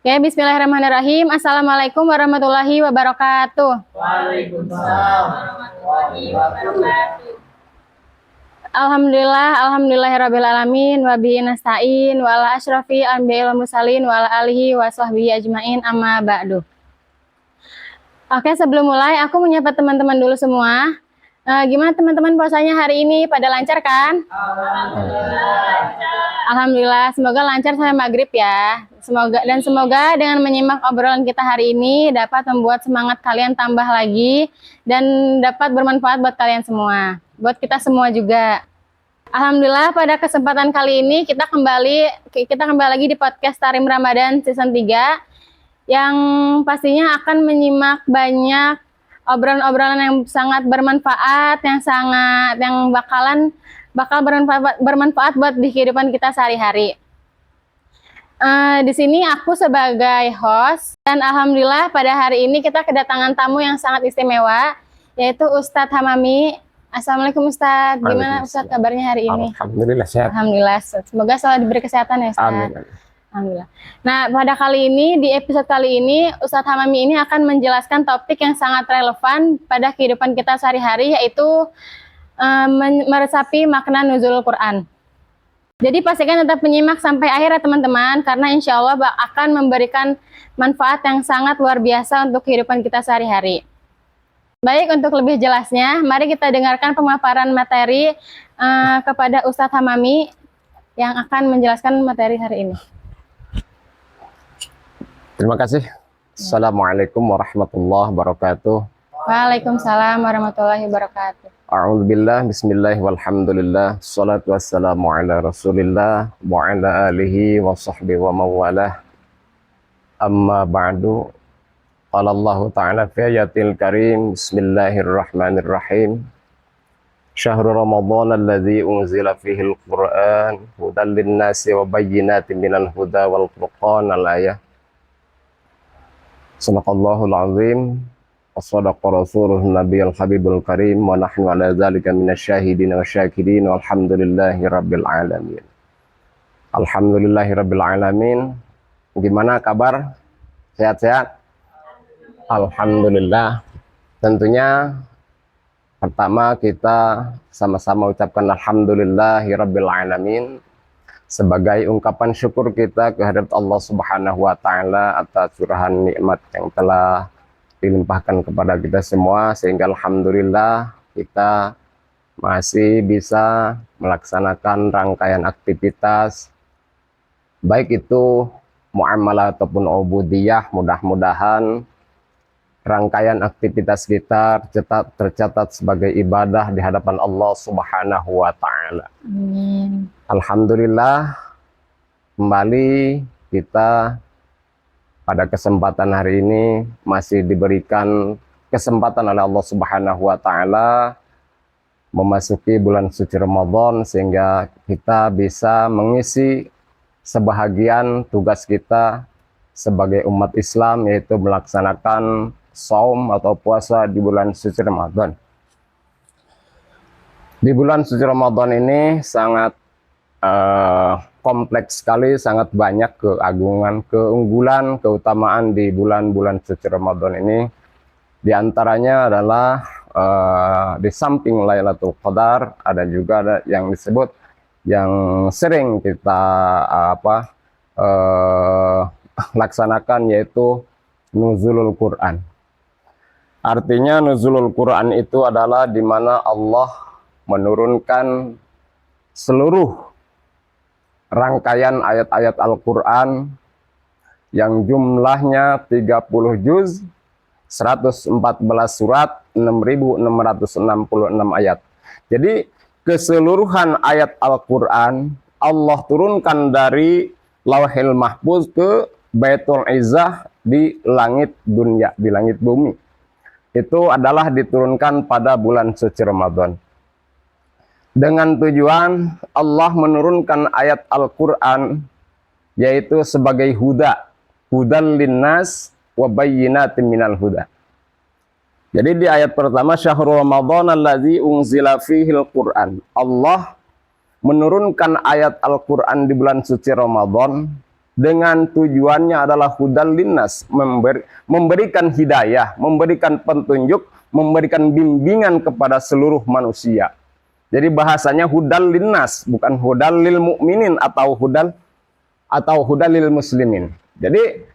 Oke, bismillahirrahmanirrahim. Assalamualaikum warahmatullahi wabarakatuh. Waalaikumsalam warahmatullahi wabarakatuh. Alhamdulillahirabbil alamin wa bihi nasta'in wa ala asyrafil anbiya'il mursalin wa ala alihi wa sahbihi ajmain amma ba'du. Oke, sebelum mulai aku menyapa teman-teman dulu semua. Gimana teman-teman puasanya hari ini? Pada lancar kan? Alhamdulillah, semoga lancar sampai maghrib ya. Semoga dengan menyimak obrolan kita hari ini dapat membuat semangat kalian tambah lagi dan dapat bermanfaat buat kalian semua, buat kita semua juga. Alhamdulillah, pada kesempatan kali ini kita kembali lagi di podcast Tarim Ramadan season 3 yang pastinya akan menyimak banyak obrolan-obrolan yang sangat bermanfaat, yang bakal bermanfaat buat di kehidupan kita sehari-hari. Di sini aku sebagai host dan alhamdulillah pada hari ini kita kedatangan tamu yang sangat istimewa, yaitu Ustadz Hamami. Assalamualaikum Ustadz, gimana Ustadz kabarnya hari ini? Alhamdulillah sehat. Alhamdulillah, semoga selalu diberi kesehatan ya Ustadz. Amin. Alhamdulillah. Nah, pada di episode kali ini, Ustadz Hamami ini akan menjelaskan topik yang sangat relevan pada kehidupan kita sehari-hari, yaitu meresapi makna nuzulul Quran. Jadi pastikan tetap menyimak sampai akhir ya teman-teman, karena insya Allah akan memberikan manfaat yang sangat luar biasa untuk kehidupan kita sehari-hari. Baik, untuk lebih jelasnya, mari kita dengarkan pemaparan materi kepada Ustadz Hamami yang akan menjelaskan materi hari ini. Terima kasih. Assalamualaikum warahmatullahi wabarakatuh. Waalaikumsalam warahmatullahi wabarakatuh. A'udzubillah, bismillah, walhamdulillah, salatu wassalamu ala rasulillah, wa ala alihi wa sahbihi wa mawalah. Amma ba'du, qala Allah ta'ala fi ayatil karim, bismillahirrahmanirrahim. Syahrul Ramadan alladzi unzila fihi al-Qur'an, hudan lin-nasi wa bayyinatin minal huda wal furqan, al-ayah. Sadaqallahul azim wa sadaqa rasuluhu nabiyul habibul karim wa nahnu ala dzalika minasyahidin wa syakirin walhamdulillahi rabbil alamin. Alhamdulillahi rabbil alamin. Gimana kabar? Sehat-sehat? Alhamdulillah. Tentunya pertama kita sama-sama ucapkan alhamdulillahi rabbil alamin sebagai ungkapan syukur kita kehadirat Allah Subhanahu wa taala atas curahan nikmat yang telah dilimpahkan kepada kita semua, sehingga alhamdulillah kita masih bisa melaksanakan rangkaian aktivitas baik itu muamalah ataupun ubudiyah. Mudah-mudahan rangkaian aktivitas kita tercatat sebagai ibadah di hadapan Allah Subhanahu wa taala. Amin. Alhamdulillah, kembali kita pada kesempatan hari ini masih diberikan kesempatan oleh Allah Subhanahu wa taala memasuki bulan suci Ramadan, sehingga kita bisa mengisi sebahagian tugas kita sebagai umat Islam, yaitu melaksanakan saum atau puasa di bulan suci Ramadan. Di bulan suci Ramadan ini sangat kompleks sekali, sangat banyak keunggulan, keutamaan di bulan-bulan suci Ramadan ini. Di antaranya adalah di samping Lailatul Qadar, ada juga yang disebut yang sering kita laksanakan, yaitu nuzulul Quran. Artinya nuzulul Quran itu adalah di mana Allah menurunkan seluruh rangkaian ayat-ayat Al-Quran yang jumlahnya 30 juz, 114 surat, 6.666 ayat. Jadi keseluruhan ayat Al-Quran Allah turunkan dari Lauhil Mahfuz ke Baitul Izzah di langit dunia, di langit bumi. Itu adalah diturunkan pada bulan suci Ramadan. Dengan tujuan Allah menurunkan ayat Al-Quran yaitu sebagai hudan linnas wa bayyinatin minal huda. Jadi di ayat pertama, Syahrul Ramadan alladzi unzila fihil Qur'an. Allah menurunkan ayat Al-Quran di bulan suci Ramadan dengan tujuannya adalah hudal linnas, memberikan hidayah, memberikan petunjuk, memberikan bimbingan kepada seluruh manusia. Jadi bahasanya hudal linnas, bukan hudal lil mukminin atau hudal lil muslimin. Jadi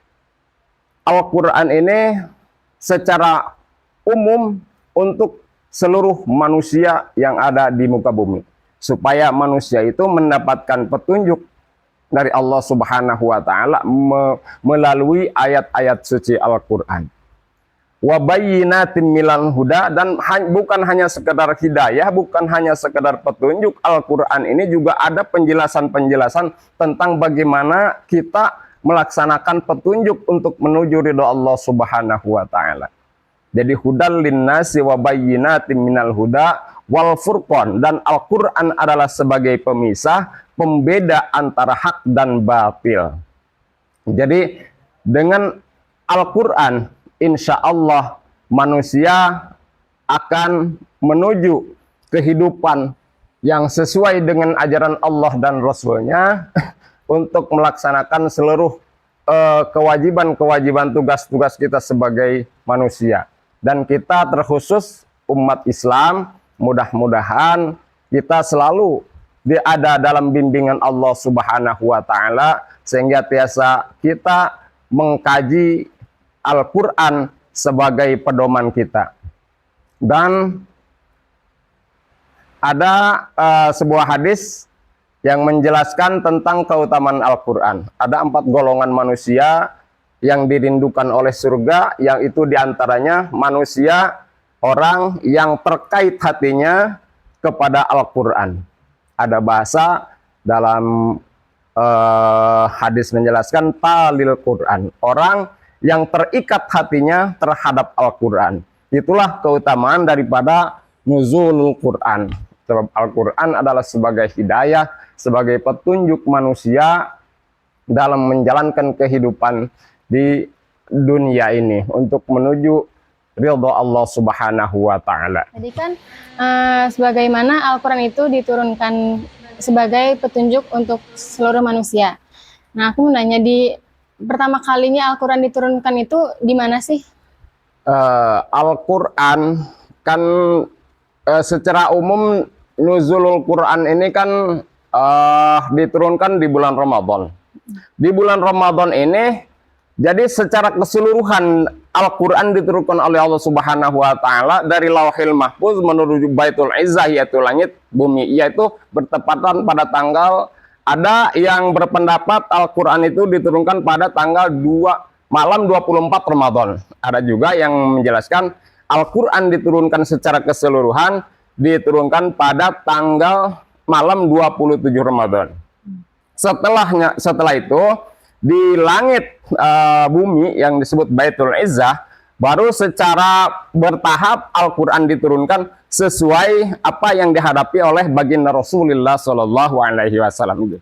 Al-Quran ini secara umum untuk seluruh manusia yang ada di muka bumi, supaya manusia itu mendapatkan petunjuk dari Allah Subhanahu wa taala melalui ayat-ayat suci Al-Qur'an. Wa bayyinatin minal huda, dan bukan hanya sekedar hidayah, bukan hanya sekedar petunjuk. Al-Qur'an ini juga ada penjelasan-penjelasan tentang bagaimana kita melaksanakan petunjuk untuk menuju ridha Allah Subhanahu wa taala. Jadi hudal linnasi wa bayyinatin minal huda wal furqan, dan Al-Qur'an adalah sebagai pemisah, pembeda antara hak dan batil. Jadi dengan Al-Qur'an insya Allah manusia akan menuju kehidupan yang sesuai dengan ajaran Allah dan Rasul-Nya untuk melaksanakan seluruh kewajiban-kewajiban tugas-tugas kita sebagai manusia. Dan kita terkhusus umat Islam, mudah-mudahan kita selalu ada dalam bimbingan Allah Subhanahu wa taala, sehingga biasa kita mengkaji Al-Quran sebagai pedoman kita. Dan ada sebuah hadis yang menjelaskan tentang keutamaan Al-Quran. Ada 4 golongan manusia yang dirindukan oleh surga, yang itu diantaranya manusia orang yang terkait hatinya kepada Al-Quran. Ada bahasa dalam hadis menjelaskan talil Quran, orang yang terikat hatinya terhadap Al-Quran. Itulah keutamaan daripada nuzulul Quran. Sebab Al-Quran adalah sebagai hidayah, sebagai petunjuk manusia dalam menjalankan kehidupan di dunia ini untuk menuju ridha Allah Subhanahu wa taala. Tadi kan sebagaimana Al-Quran itu diturunkan sebagai petunjuk untuk seluruh manusia. Nah, aku mau nanya, di pertama kalinya Al-Quran diturunkan itu di mana sih? Al-Quran kan secara umum nuzulul Quran ini kan diturunkan di bulan Ramadan. Di bulan Ramadan ini, jadi secara keseluruhan Al-Quran diturunkan oleh Allah Subhanahu wa taala dari Lauhil Mahfuz menuju Baitul Izzah, yaitu langit bumi, yaitu bertepatan pada tanggal, ada yang berpendapat Al-Quran itu diturunkan pada tanggal 2 malam 24 Ramadan. Ada juga yang menjelaskan Al-Quran diturunkan secara keseluruhan diturunkan pada tanggal malam 27 Ramadan. Setelah itu di langit bumi yang disebut Baitul Izzah, baru secara bertahap Al-Quran diturunkan sesuai apa yang dihadapi oleh baginda Rasulullah Shallallahu Alaihi Wasallam.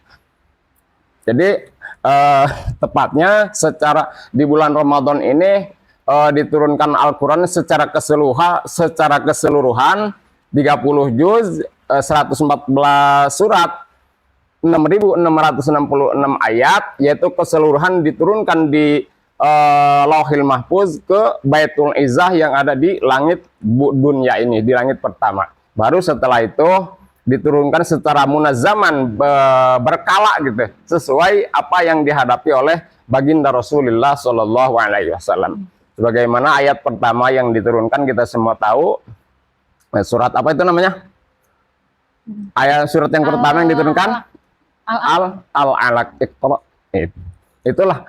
Jadi tepatnya secara di bulan Ramadan ini diturunkan Al-Quran secara keseluruhan 30 juz, 114 surat, 6.666 ayat, yaitu keseluruhan diturunkan di Lauhil Mahfuz ke Baitul Izzah yang ada di langit dunia ini, di langit pertama. Baru setelah itu diturunkan secara munazzaman, berkala gitu, sesuai apa yang dihadapi oleh baginda Rasulullah Shallallahu Alaihi Wasallam. Sebagaimana ayat pertama yang diturunkan kita semua tahu, surat apa itu namanya? Ayat surat yang pertama yang diturunkan Al-Alaq. Itulah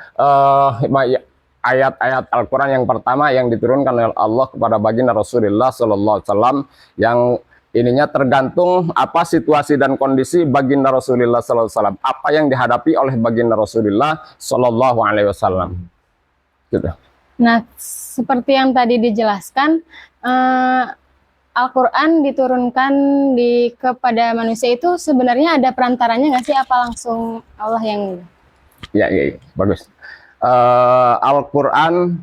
ayat-ayat Al-Quran yang pertama yang diturunkan oleh Allah kepada baginda Rasulullah Sallallahu Alaihi Wasallam, yang ininya tergantung apa situasi dan kondisi baginda Rasulullah Sallallahu Alaihi Wasallam, apa yang dihadapi oleh baginda Rasulullah Sallallahu Alaihi Wasallam. Gitu. Nah, seperti yang tadi dijelaskan, Al-Quran diturunkan kepada manusia itu sebenarnya ada perantaranya nggak sih? Apa langsung Allah yang... Ya, bagus. Al-Quran,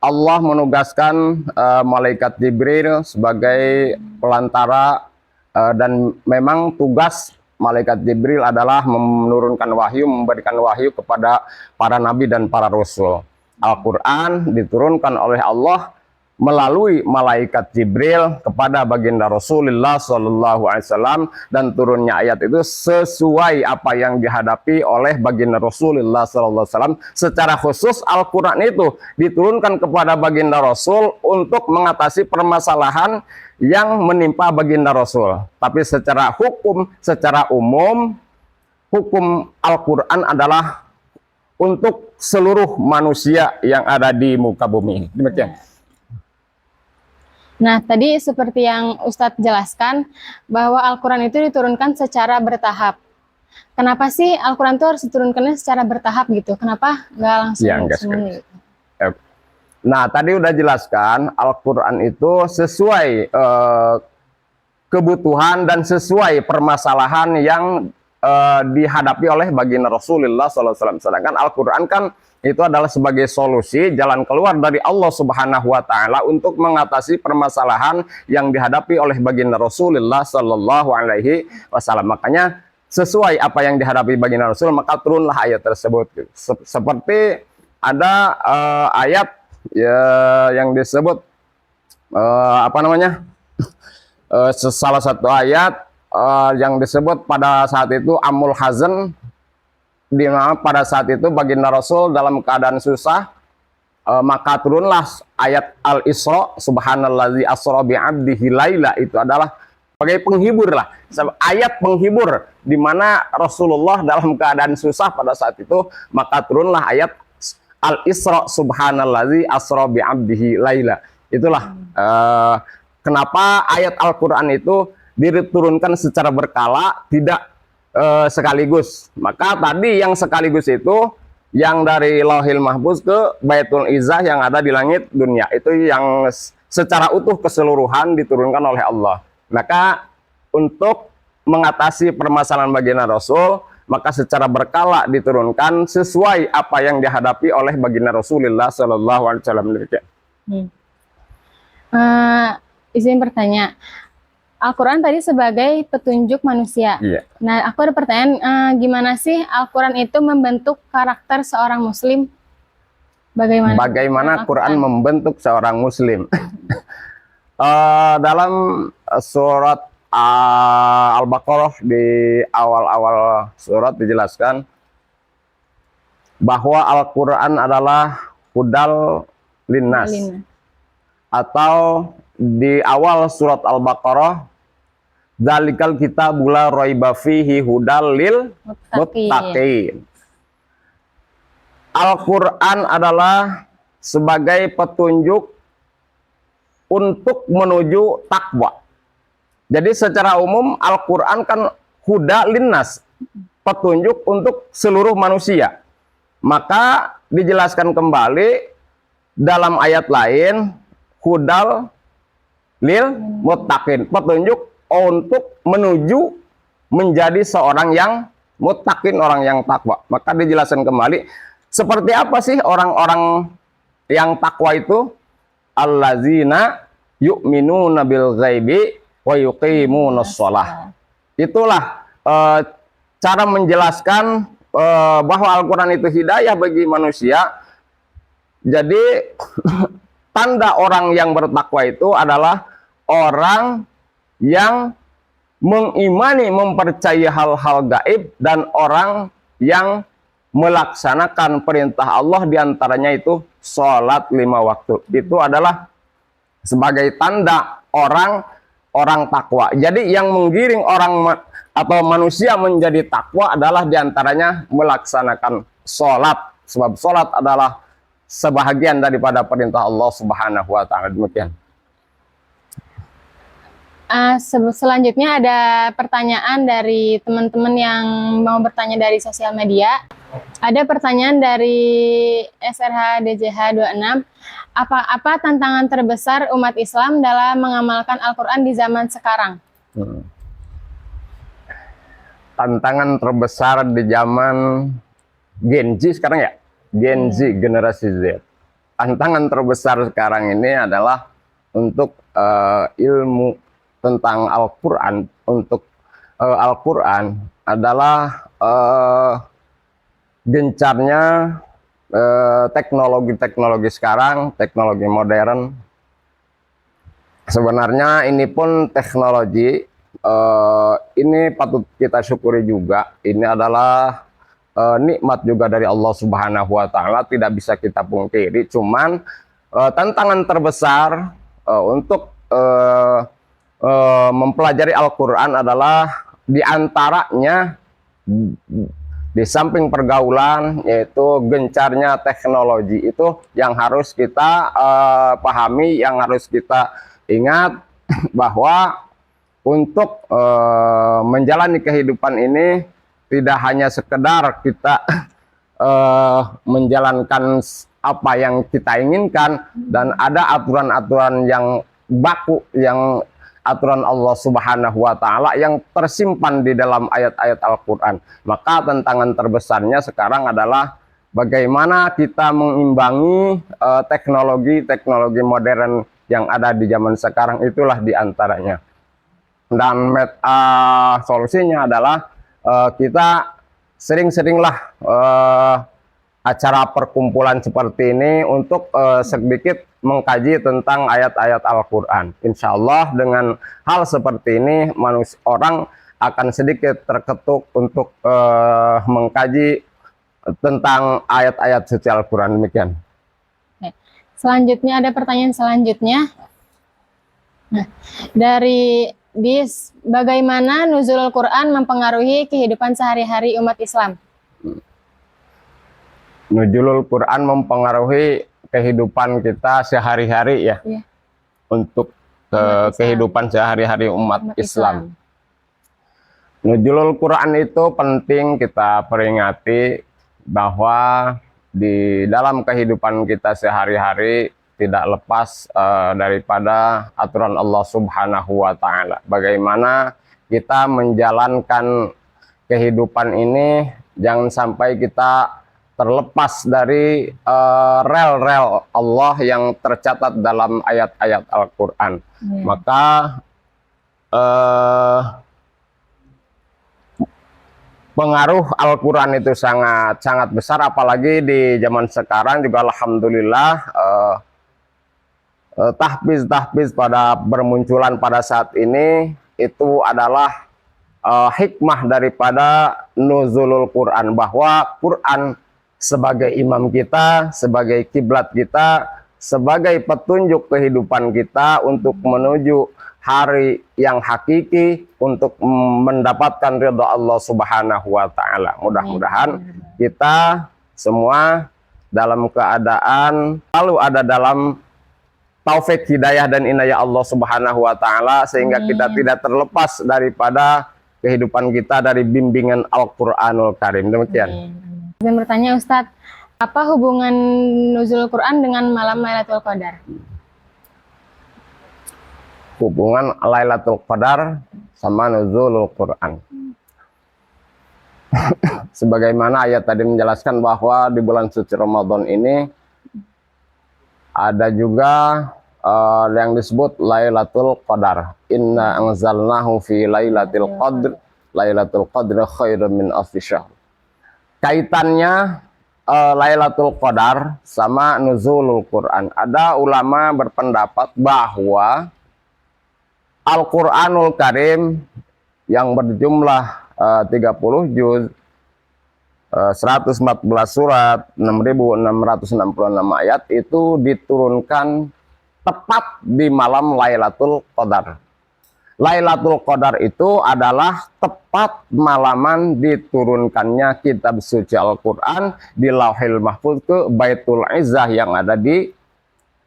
Allah menugaskan malaikat Jibril sebagai pelantara, dan memang tugas malaikat Jibril adalah menurunkan wahyu, memberikan wahyu kepada para nabi dan para rasul. Al-Quran diturunkan oleh Allah melalui malaikat Jibril kepada baginda Rasulullah SAW, dan turunnya ayat itu sesuai apa yang dihadapi oleh baginda Rasulullah SAW. Secara khusus Al-Quran itu diturunkan kepada baginda Rasul untuk mengatasi permasalahan yang menimpa baginda Rasul. Tapi secara hukum, secara umum, hukum Al-Quran adalah untuk seluruh manusia yang ada di muka bumi. Demikian. Nah, tadi seperti yang Ustadz jelaskan, bahwa Al-Quran itu diturunkan secara bertahap. Kenapa sih Al-Quran itu harus diturunkannya secara bertahap gitu? Kenapa nggak langsung Ya, enggak semuanya gitu? Nah, tadi udah jelaskan, Al-Quran itu sesuai kebutuhan dan sesuai permasalahan yang dihadapi oleh baginda Rasulullah SAW. Sedangkan Al-Quran kan itu adalah sebagai solusi, jalan keluar dari Allah Subhanahu wa Ta'ala untuk mengatasi permasalahan yang dihadapi oleh baginda Rasulullah Sallallahu Alaihi Wasallam. Makanya sesuai apa yang dihadapi baginda Rasul, maka turunlah ayat tersebut. Seperti ada ayat yang disebut salah satu ayat yang disebut pada saat itu Amul Hazan, di mana pada saat itu baginda Rasul dalam keadaan susah, maka turunlah ayat Al-Isra, subhanallazi asra bi'abdihi laila. Itu adalah sebagai penghibur lah, ayat penghibur di mana Rasulullah dalam keadaan susah pada saat itu, maka turunlah ayat Al-Isra, subhanallazi asra bi'abdihi laila. Itulah kenapa ayat Al-Quran itu diturunkan secara berkala, tidak sekaligus. Maka tadi yang sekaligus itu yang dari Lauhil Mahfuz ke Baitul Izzah yang ada di langit dunia, itu yang secara utuh keseluruhan diturunkan oleh Allah. Maka untuk mengatasi permasalahan baginda Rasul, maka secara berkala diturunkan sesuai apa yang dihadapi oleh baginda Rasulullah Sallallahu Alaihi Wasallam. Izin bertanya, Al-Quran tadi sebagai petunjuk manusia. Iya. Nah, aku ada pertanyaan, gimana sih Al-Quran itu membentuk karakter seorang Muslim? Bagaimana Quran membentuk seorang Muslim? Dalam surat Al-Baqarah di awal-awal surat dijelaskan bahwa Al-Quran adalah hudal linnas. Atau di awal surat Al-Baqarah, Dzalikal kitabul la raiba fihi hudal lil muttaqin. Al-Quran adalah sebagai petunjuk untuk menuju takwa. Jadi secara umum Al-Quran kan huda linnas, petunjuk untuk seluruh manusia. Maka dijelaskan kembali dalam ayat lain, hudal lil muttaqin, petunjuk untuk menuju menjadi seorang yang muttaqin, orang yang takwa. Maka dijelaskan kembali, seperti apa sih orang-orang yang takwa itu? Allazina yu'minuna bil ghaibi wa yuqimunas shalah. Itulah cara menjelaskan bahwa Al-Quran itu hidayah bagi manusia. Jadi tanda orang yang bertakwa itu adalah orang yang mengimani, mempercayai hal-hal gaib, dan orang yang melaksanakan perintah Allah, diantaranya itu sholat 5 waktu. Itu adalah sebagai tanda orang takwa. Jadi yang menggiring orang atau manusia menjadi takwa adalah diantaranya melaksanakan sholat. Sebab sholat adalah sebahagian daripada perintah Allah Subhanahu wa Ta'ala. Demikian. Selanjutnya ada pertanyaan dari teman-teman yang mau bertanya dari sosial media. Ada pertanyaan dari SRH DJH 26. Apa tantangan terbesar umat Islam dalam mengamalkan Al-Quran di zaman sekarang? Tantangan terbesar di zaman Gen Z sekarang ya? Gen Z, generasi Z. Tantangan terbesar sekarang ini adalah untuk ilmu tentang Al-Quran, untuk Al-Quran adalah gencarnya teknologi-teknologi sekarang, teknologi modern. Sebenarnya ini pun teknologi ini patut kita syukuri juga. Ini adalah nikmat juga dari Allah Subhanahu wa Ta'ala, tidak bisa kita pungkiri. Cuman tantangan terbesar untuk mempelajari Al-Quran adalah diantaranya di samping pergaulan, yaitu gencarnya teknologi itu yang harus kita pahami, yang harus kita ingat bahwa untuk menjalani kehidupan ini tidak hanya sekedar kita menjalankan apa yang kita inginkan, dan ada aturan-aturan yang baku, yang aturan Allah Subhanahu wa Ta'ala yang tersimpan di dalam ayat-ayat Al-Quran. Maka tantangan terbesarnya sekarang adalah bagaimana kita mengimbangi teknologi-teknologi modern yang ada di zaman sekarang, itulah diantaranya. Dan solusinya adalah kita sering-seringlah acara perkumpulan seperti ini untuk sedikit mengkaji tentang ayat-ayat Al-Quran. Insya Allah dengan hal seperti ini orang akan sedikit terketuk untuk mengkaji tentang ayat-ayat suci Al-Quran. Demikian. Selanjutnya ada pertanyaan selanjutnya. Nah, bagaimana nuzulul Quran mempengaruhi kehidupan sehari-hari umat Islam? Nuzulul Quran mempengaruhi kehidupan kita sehari-hari ya. Untuk kehidupan sehari-hari umat Islam. Nuzulul Quran itu penting kita peringati bahwa di dalam kehidupan kita sehari-hari tidak lepas daripada aturan Allah Subhanahu wa Ta'ala. Bagaimana kita menjalankan kehidupan ini, jangan sampai kita terlepas dari rel-rel Allah yang tercatat dalam ayat-ayat Al-Quran. Maka pengaruh Al-Quran itu sangat besar, apalagi di zaman sekarang juga alhamdulillah tahfiz-tahfiz pada bermunculan pada saat ini itu adalah hikmah daripada nuzulul Quran, bahwa Quran sebagai imam kita, sebagai kiblat kita, sebagai petunjuk kehidupan kita untuk menuju hari yang hakiki, untuk mendapatkan ridha Allah Subhanahu wa Ta'ala. Mudah-mudahan kita semua dalam keadaan selalu ada dalam taufik hidayah dan inayah Allah Subhanahu wa Ta'ala, sehingga kita tidak terlepas daripada kehidupan kita dari bimbingan Al-Quranul Karim. Demikian. Saya bertanya, Ustadz, apa hubungan nuzul Quran dengan malam Lailatul Qadar? Hubungan Lailatul Qadar sama nuzulul Quran. Sebagaimana ayat tadi menjelaskan bahwa di bulan suci Ramadan ini ada juga yang disebut Lailatul Qadar. Inna anzalnahu fi Lailatul Qadr. Lailatul Qadr khairun min alfi syahr. Kaitannya Lailatul Qadar sama nuzulul Quran. Ada ulama berpendapat bahwa Al-Quranul Karim yang berjumlah 30 juz, 114 surat, 6.666 ayat itu diturunkan tepat di malam Lailatul Qadar. Lailatul Qadar itu adalah tepat malaman diturunkannya kitab suci Al-Quran di Lauhil Mahfuz ke Baitul Izzah yang ada di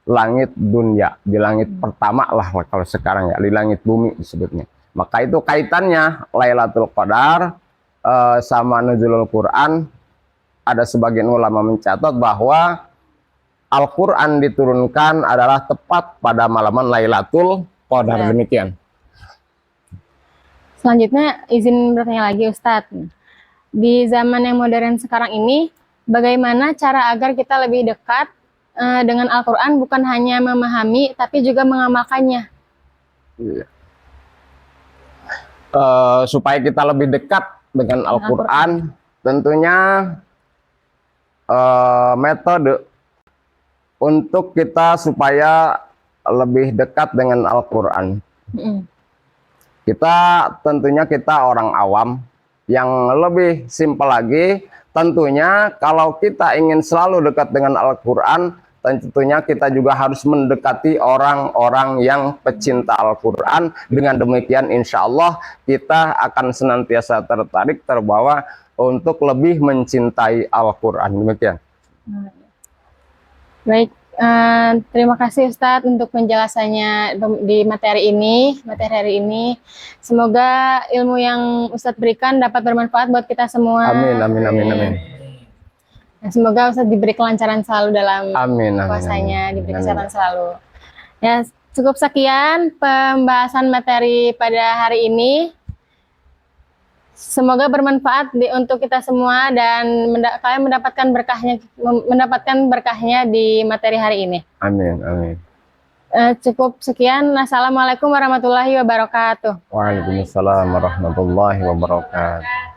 langit dunia, di langit pertama lah kalau sekarang ya, di langit bumi disebutnya. Maka itu kaitannya Lailatul Qadar sama nuzulul Quran. Ada sebagian ulama mencatat bahwa Al-Quran diturunkan adalah tepat pada malaman Lailatul Qadar. Demikian. Selanjutnya izin bertanya lagi, Ustadz. Di zaman yang modern sekarang ini, bagaimana cara agar kita lebih dekat dengan Al-Quran, bukan hanya memahami tapi juga mengamalkannya? supaya kita lebih dekat dengan Al-Quran, tentunya metode untuk kita supaya lebih dekat dengan Al-Quran. Kita tentunya kita orang awam, yang lebih simpel lagi, tentunya kalau kita ingin selalu dekat dengan Al-Quran, tentunya kita juga harus mendekati orang-orang yang pecinta Al-Quran. Dengan demikian insya Allah kita akan senantiasa tertarik, terbawa untuk lebih mencintai Al-Quran. Demikian. Baik, terima kasih Ustadz untuk penjelasannya di materi hari ini. Semoga ilmu yang Ustadz berikan dapat bermanfaat buat kita semua. Amin, amin, amin, amin. Nah, semoga Ustadz diberi kelancaran selalu dalam puasanya, diberi kesehatan selalu. Ya, cukup sekian pembahasan materi pada hari ini. Semoga bermanfaat untuk kita semua dan kalian mendapatkan berkahnya di materi hari ini. Amin, amin. Cukup sekian. Assalamualaikum warahmatullahi wabarakatuh. Waalaikumsalam warahmatullahi wabarakatuh.